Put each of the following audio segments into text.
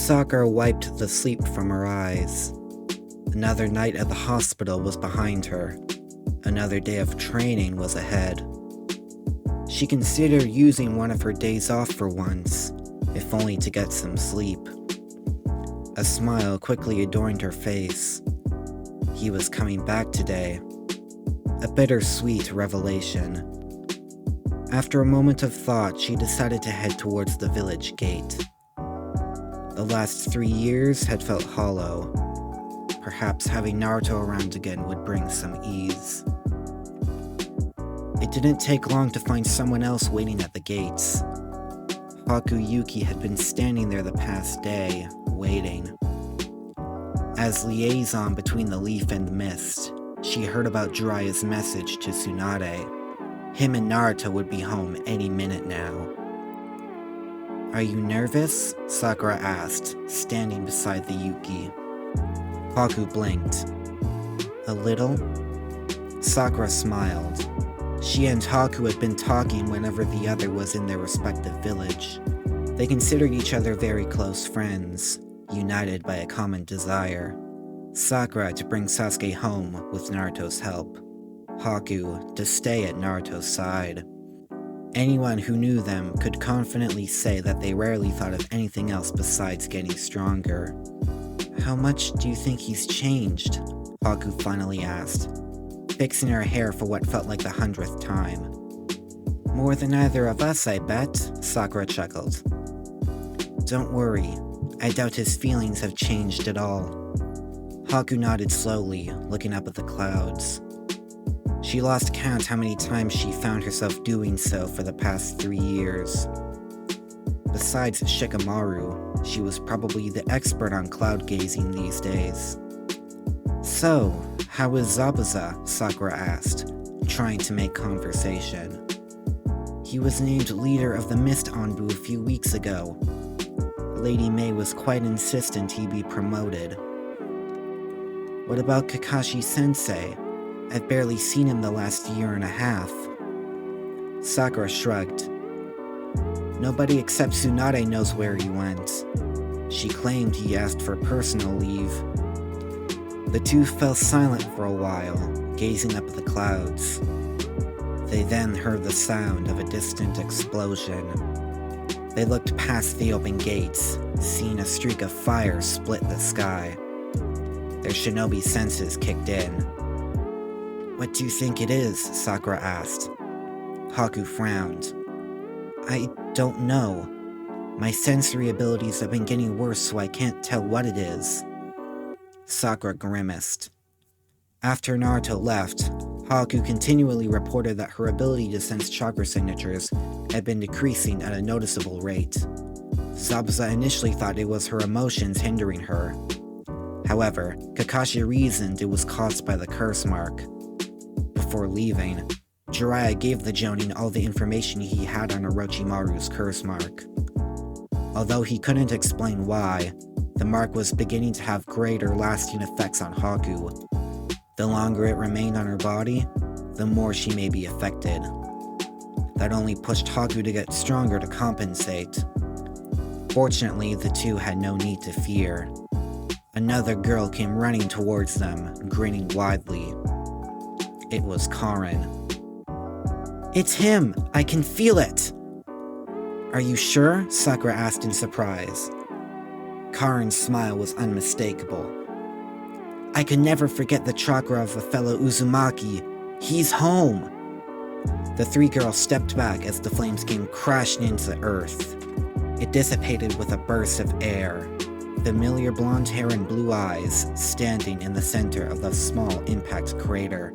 Sakura wiped the sleep from her eyes. Another night at the hospital was behind her. Another day of training was ahead. She considered using one of her days off for once, if only to get some sleep. A smile quickly adorned her face. He was coming back today. A bittersweet revelation. After a moment of thought, she decided to head towards the village gate. The last 3 years had felt hollow. Perhaps having Naruto around again would bring some ease. It didn't take long to find someone else waiting at the gates. Hakuyuki had been standing there the past day, waiting. As liaison between the leaf and mist, she heard about Jiraiya's message to Tsunade. Him and Naruto would be home any minute now. "Are you nervous?" Sakura asked, standing beside the Yuki. Haku blinked. "A little?" Sakura smiled. She and Haku had been talking whenever the other was in their respective village. They considered each other very close friends, united by a common desire. Sakura to bring Sasuke home with Naruto's help. Haku to stay at Naruto's side. Anyone who knew them could confidently say that they rarely thought of anything else besides getting stronger. "How much do you think he's changed?" Haku finally asked, fixing her hair for what felt like the 100th time. "More than either of us, I bet," Sakura chuckled. "Don't worry, I doubt his feelings have changed at all." Haku nodded slowly, looking up at the clouds. She lost count how many times she found herself doing so for the past 3 years. Besides Shikamaru, she was probably the expert on cloud gazing these days. "So, how is Zabuza?" Sakura asked, trying to make conversation. "He was named leader of the Mist Anbu a few weeks ago. Lady May was quite insistent he be promoted." "What about Kakashi-sensei? I've barely seen him the last year and a half." Sakura shrugged. "Nobody except Tsunade knows where he went. She claimed he asked for personal leave." The two fell silent for a while, gazing up at the clouds. They then heard the sound of a distant explosion. They looked past the open gates, seeing a streak of fire split the sky. Their shinobi senses kicked in. "What do you think it is?" Sakura asked. Haku frowned. "I don't know. My sensory abilities have been getting worse, so I can't tell what it is." Sakura grimaced. After Naruto left, Haku continually reported that her ability to sense chakra signatures had been decreasing at a noticeable rate. Zabuza initially thought it was her emotions hindering her. However, Kakashi reasoned it was caused by the curse mark. Before leaving, Jiraiya gave the Jonin all the information he had on Orochimaru's curse mark. Although he couldn't explain why, the mark was beginning to have greater lasting effects on Haku. The longer it remained on her body, the more she may be affected. That only pushed Haku to get stronger to compensate. Fortunately, the two had no need to fear. Another girl came running towards them, grinning widely. It was Karin. "It's him! I can feel it!" "Are you sure?" Sakura asked in surprise. Karin's smile was unmistakable. "I could never forget the chakra of a fellow Uzumaki. He's home!" The three girls stepped back as the flames came crashing into earth. It dissipated with a burst of air. Familiar blonde hair and blue eyes standing in the center of the small impact crater.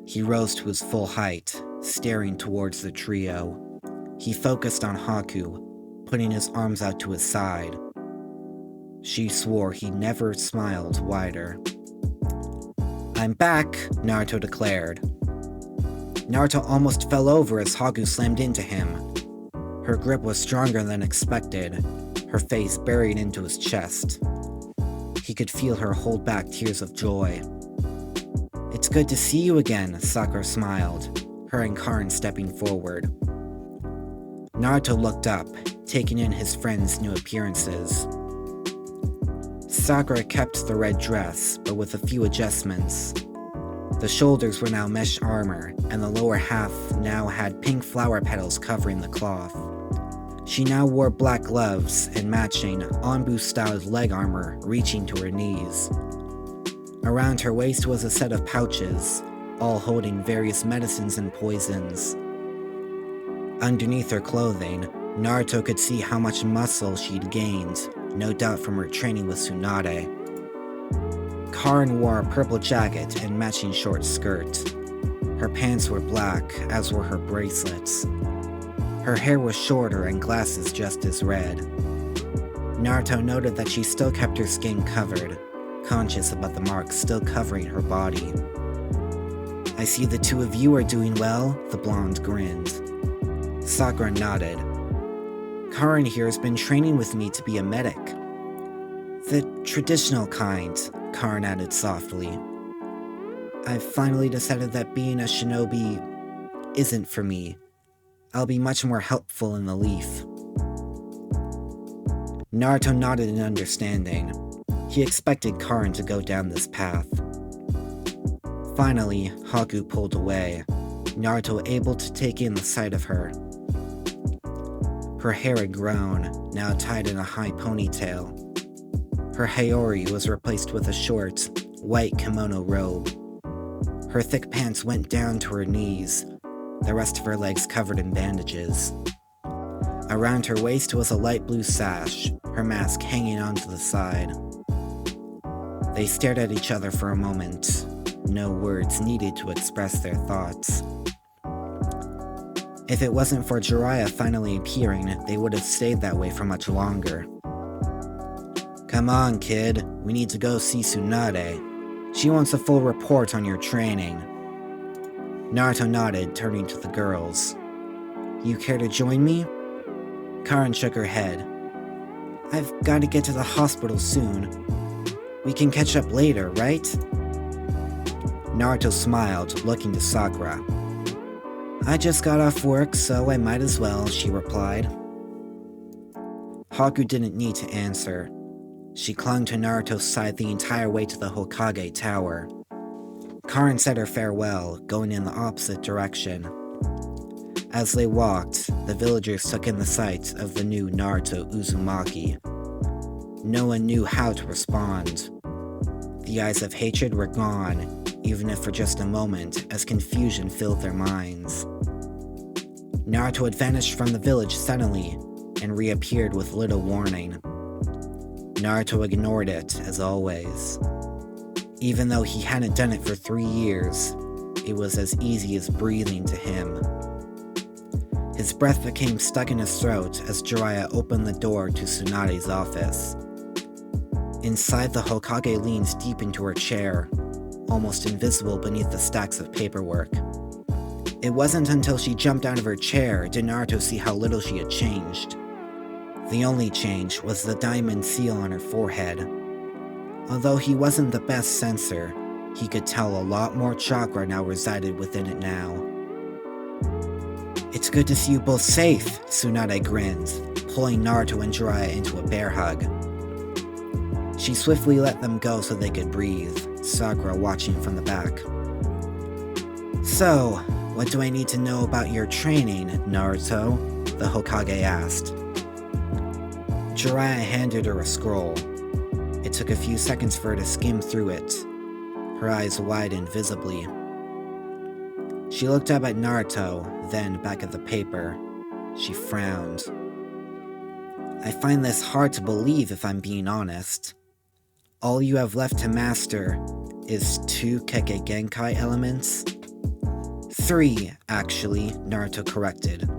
He rose to his full height, staring towards the trio. He focused on Haku, putting his arms out to his side. She swore he never smiled wider. "I'm back," Naruto declared. Naruto almost fell over as Haku slammed into him. Her grip was stronger than expected, her face buried into his chest. He could feel her hold back tears of joy. "It's good to see you again," Sakura smiled, her and Karin stepping forward. Naruto looked up, taking in his friend's new appearances. Sakura kept the red dress, but with a few adjustments. The shoulders were now mesh armor, and the lower half now had pink flower petals covering the cloth. She now wore black gloves and matching Anbu-styled leg armor reaching to her knees. Around her waist was a set of pouches, all holding various medicines and poisons. Underneath her clothing, Naruto could see how much muscle she'd gained, no doubt from her training with Tsunade. Karin wore a purple jacket and matching short skirt. Her pants were black, as were her bracelets. Her hair was shorter and glasses just as red. Naruto noted that she still kept her skin covered, conscious about the marks still covering her body. "I see the two of you are doing well," the blonde grinned. Sakura nodded. "Karin here has been training with me to be a medic." "The traditional kind," Karin added softly. "I've finally decided that being a shinobi isn't for me. I'll be much more helpful in the Leaf." Naruto nodded in understanding. He expected Karin to go down this path. Finally, Haku pulled away, Naruto able to take in the sight of her. Her hair had grown, now tied in a high ponytail. Her Haori was replaced with a short, white kimono robe. Her thick pants went down to her knees, the rest of her legs covered in bandages. Around her waist was a light blue sash, her mask hanging onto the side. They stared at each other for a moment, no words needed to express their thoughts. If it wasn't for Jiraiya finally appearing, they would have stayed that way for much longer. "Come on, kid, we need to go see Tsunade. She wants a full report on your training." Naruto nodded, turning to the girls. "You care to join me?" Karin shook her head. "I've got to get to the hospital soon. We can catch up later, right?" Naruto smiled, looking to Sakura. "I just got off work, so I might as well," she replied. Haku didn't need to answer. She clung to Naruto's side the entire way to the Hokage tower. Karin said her farewell, going in the opposite direction. As they walked, the villagers took in the sight of the new Naruto Uzumaki. No one knew how to respond. The eyes of hatred were gone, even if for just a moment, as confusion filled their minds. Naruto had vanished from the village suddenly, and reappeared with little warning. Naruto ignored it, as always. Even though he hadn't done it for 3 years, it was as easy as breathing to him. His breath became stuck in his throat as Jiraiya opened the door to Tsunade's office. Inside, the Hokage leaned deep into her chair, almost invisible beneath the stacks of paperwork. It wasn't until she jumped out of her chair did Naruto see how little she had changed. The only change was the diamond seal on her forehead. Although he wasn't the best sensor, he could tell a lot more chakra now resided within it now. "It's good to see you both safe," Tsunade grinned, pulling Naruto and Jiraiya into a bear hug. She swiftly let them go so they could breathe, Sakura watching from the back. "So, what do I need to know about your training, Naruto?" the Hokage asked. Jiraiya handed her a scroll. It took a few seconds for her to skim through it. Her eyes widened visibly. She looked up at Naruto, then back at the paper. She frowned. "I find this hard to believe if I'm being honest. All you have left to master is 2 Kekkei Genkai elements?" 3, actually, Naruto corrected.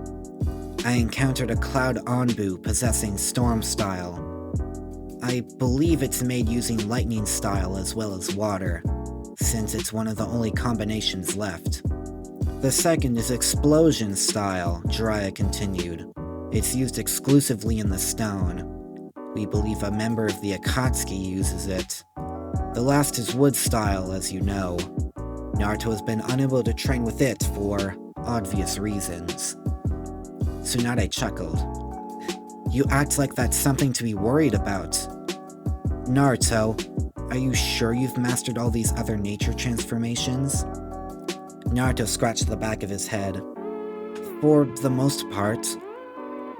"I encountered a Cloud Anbu possessing Storm Style. I believe it's made using Lightning Style as well as Water, since it's one of the only combinations left. The second is Explosion Style," Jiraiya continued. "It's used exclusively in the stone. We believe a member of the Akatsuki uses it. The last is Wood Style, as you know. Naruto has been unable to train with it for obvious reasons." Tsunade chuckled. "You act like that's something to be worried about." Naruto, are you sure you've mastered all these other nature transformations? Naruto scratched the back of his head. For the most part.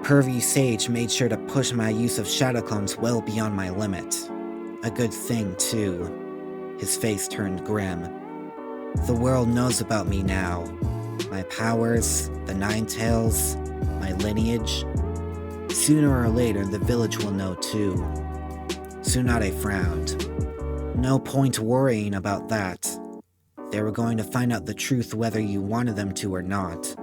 Pervy Sage made sure to push my use of shadow clones well beyond my limit. A good thing, too. His face turned grim. The world knows about me now. My powers, the Nine Tails, my lineage. Sooner or later, the village will know too. Tsunade frowned. No point worrying about that. They were going to find out the truth whether you wanted them to or not.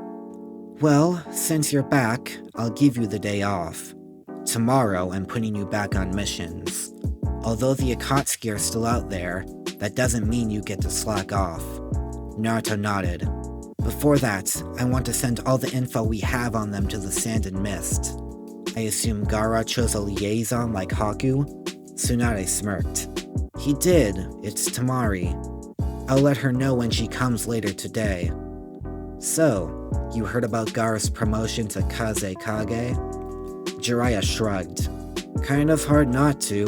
Well, since you're back, I'll give you the day off. Tomorrow, I'm putting you back on missions. Although the Akatsuki are still out there, that doesn't mean you get to slack off. Naruto nodded. Before that, I want to send all the info we have on them to the Sand and Mist. I assume Gaara chose a liaison like Haku? Tsunade smirked. He did. It's Tamari. I'll let her know when she comes later today. So, you heard about Gaara's promotion to Kaze Kage? Jiraiya shrugged. Kind of hard not to.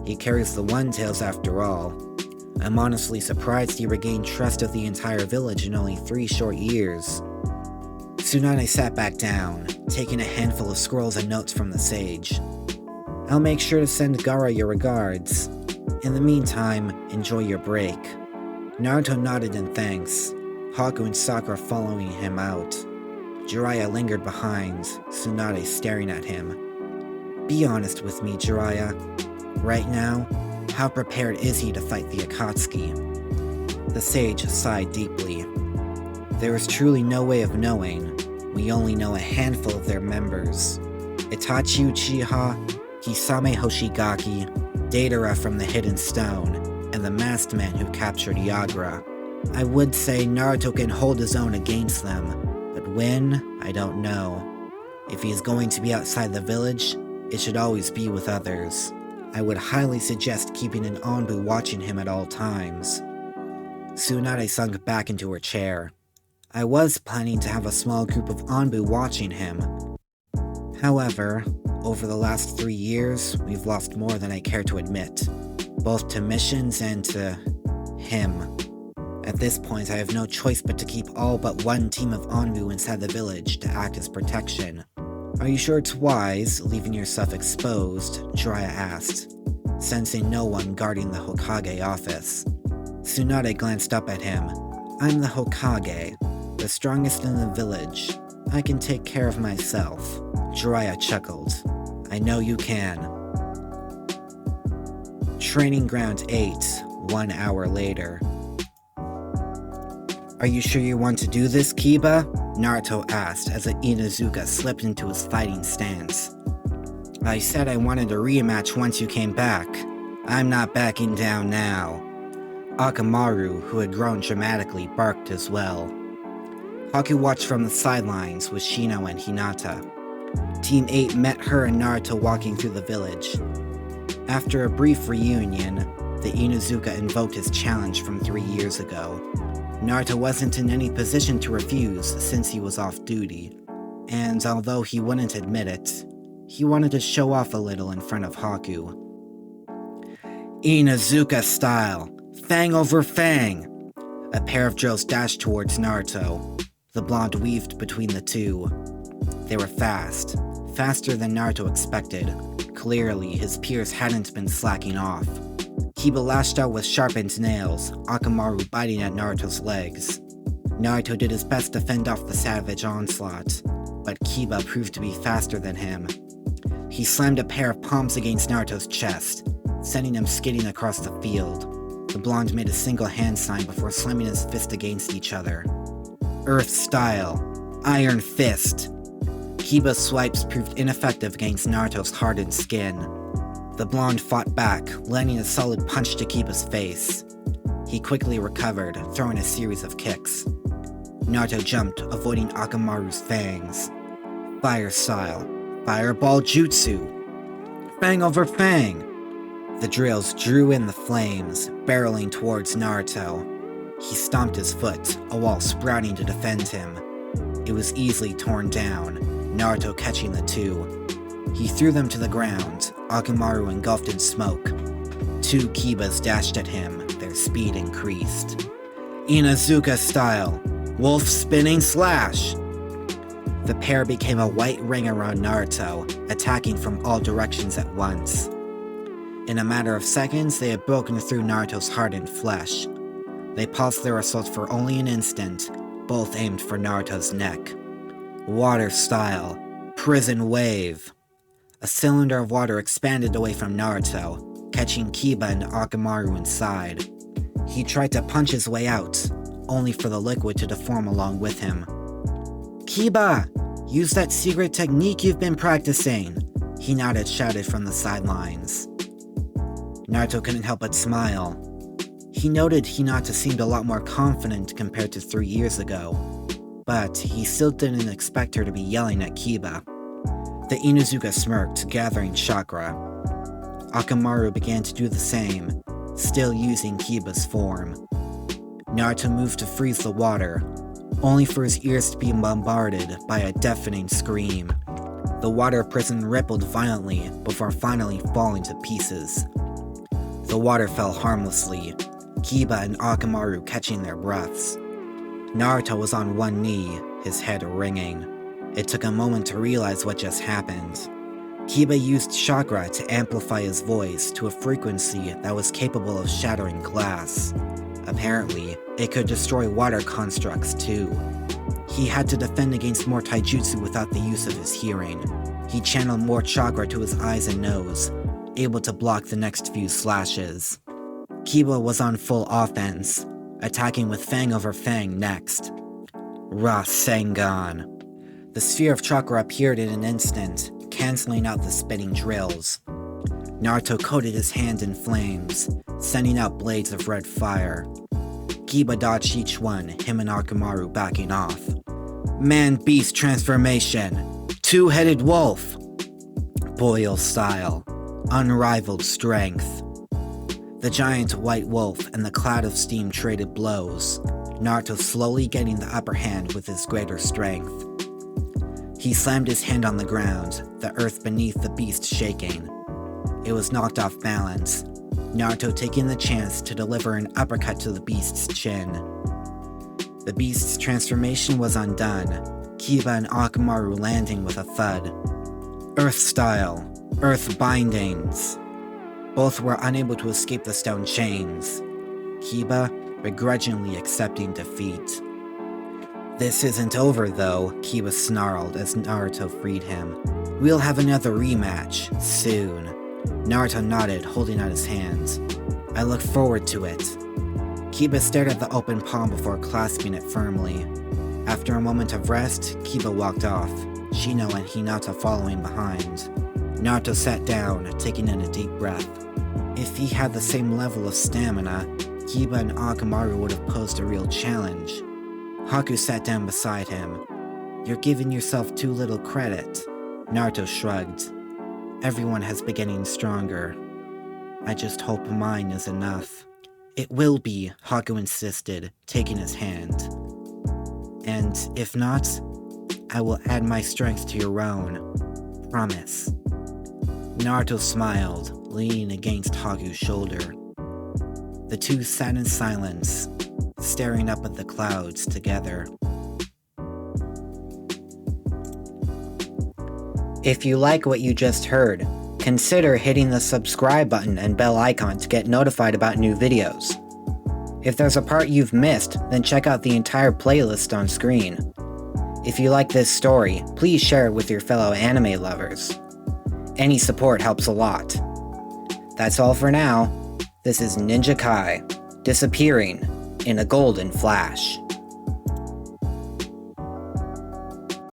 He carries the One Tails after all. I'm honestly surprised he regained trust of the entire village in only 3 short years. Tsunade sat back down, taking a handful of scrolls and notes from the sage. I'll make sure to send Gaara your regards. In the meantime, enjoy your break. Naruto nodded in thanks, Haku and Sakura following him out. Jiraiya lingered behind, Tsunade staring at him. Be honest with me, Jiraiya. Right now, how prepared is he to fight the Akatsuki? The sage sighed deeply. There is truly no way of knowing. We only know a handful of their members. Itachi Uchiha, Kisame Hoshigaki, Deidara from the Hidden Stone, and the masked man who captured Yagura. I would say Naruto can hold his own against them, but when, I don't know. If he is going to be outside the village, it should always be with others. I would highly suggest keeping an Anbu watching him at all times. Tsunade sunk back into her chair. I was planning to have a small group of Anbu watching him. However, over the last 3 years, we've lost more than I care to admit, both to missions and to him. At this point, I have no choice but to keep all but one team of Anbu inside the village to act as protection. Are you sure it's wise, leaving yourself exposed? Jiraiya asked, sensing no one guarding the Hokage office. Tsunade glanced up at him. I'm the Hokage, the strongest in the village. I can take care of myself. Jiraiya chuckled. I know you can. Training Ground 8, 1 hour later. Are you sure you want to do this, Kiba? Naruto asked as Inuzuka slipped into his fighting stance. I said I wanted a rematch once you came back. I'm not backing down now. Akamaru, who had grown dramatically, barked as well. Haku watched from the sidelines with Shino and Hinata. Team 8 met her and Naruto walking through the village. After a brief reunion, the Inuzuka invoked his challenge from 3 years ago. Naruto wasn't in any position to refuse since he was off duty, and although he wouldn't admit it, he wanted to show off a little in front of Haku. Inuzuka style, fang over fang! A pair of drills dashed towards Naruto. The blonde weaved between the two. They were fast, faster than Naruto expected. Clearly, his peers hadn't been slacking off. Kiba lashed out with sharpened nails, Akamaru biting at Naruto's legs. Naruto did his best to fend off the savage onslaught, but Kiba proved to be faster than him. He slammed a pair of palms against Naruto's chest, sending him skidding across the field. The blonde made a single hand sign before slamming his fist against each other. Earth style, Iron Fist. Kiba's swipes proved ineffective against Naruto's hardened skin. The blonde fought back, landing a solid punch to Kiba's face. He quickly recovered, throwing a series of kicks. Naruto jumped, avoiding Akamaru's fangs. Fire style, Fireball Jutsu. Fang over fang! The drills drew in the flames, barreling towards Naruto. He stomped his foot, a wall sprouting to defend him. It was easily torn down, Naruto catching the two. He threw them to the ground, Akamaru engulfed in smoke, two Kibas dashed at him, their speed increased. Inazuka style, wolf spinning slash! The pair became a white ring around Naruto, attacking from all directions at once. In a matter of seconds, they had broken through Naruto's hardened flesh. They paused their assault for only an instant, both aimed for Naruto's neck. Water style, prison wave. A cylinder of water expanded away from Naruto, catching Kiba and Akamaru inside. He tried to punch his way out, only for the liquid to deform along with him. "Kiba! Use that secret technique you've been practicing!" Hinata shouted from the sidelines. Naruto couldn't help but smile. He noted Hinata seemed a lot more confident compared to 3 years ago, but he still didn't expect her to be yelling at Kiba. The Inazuka smirked, gathering chakra. Akamaru began to do the same, still using Kiba's form. Naruto moved to freeze the water, only for his ears to be bombarded by a deafening scream. The water prison rippled violently before finally falling to pieces. The water fell harmlessly, Kiba and Akamaru catching their breaths. Naruto was on one knee, his head ringing. It took a moment to realize what just happened. Kiba used chakra to amplify his voice to a frequency that was capable of shattering glass. Apparently, it could destroy water constructs too. He had to defend against more taijutsu without the use of his hearing. He channeled more chakra to his eyes and nose, able to block the next few slashes. Kiba was on full offense, attacking with fang over fang next. Rasengan. The sphere of chakra appeared in an instant, canceling out the spinning drills. Naruto coated his hand in flames, sending out blades of red fire. Kiba dodged each one, him and Akamaru backing off. Man-beast transformation! Two-headed wolf! Boyle style. Unrivaled strength. The giant white wolf and the cloud of steam traded blows, Naruto slowly getting the upper hand with his greater strength. He slammed his hand on the ground, the earth beneath the beast shaking. It was knocked off balance, Naruto taking the chance to deliver an uppercut to the beast's chin. The beast's transformation was undone, Kiba and Akamaru landing with a thud. Earth style, earth bindings. Both were unable to escape the stone chains, Kiba begrudgingly accepting defeat. "This isn't over though," Kiba snarled as Naruto freed him. "We'll have another rematch, soon." Naruto nodded, holding out his hands. "I look forward to it." Kiba stared at the open palm before clasping it firmly. After a moment of rest, Kiba walked off, Shino and Hinata following behind. Naruto sat down, taking in a deep breath. If he had the same level of stamina, Kiba and Akamaru would have posed a real challenge. Haku sat down beside him. "You're giving yourself too little credit." Naruto shrugged. "Everyone has been getting stronger. I just hope mine is enough." "It will be," Haku insisted, taking his hand. "And if not, I will add my strength to your own. Promise." Naruto smiled, leaning against Haku's shoulder. The two sat in silence, staring up at the clouds together. If you like what you just heard, consider hitting the subscribe button and bell icon to get notified about new videos. If there's a part you've missed, then check out the entire playlist on screen. If you like this story, please share it with your fellow anime lovers. Any support helps a lot. That's all for now. This is Ninja Kai, disappearing in a golden flash.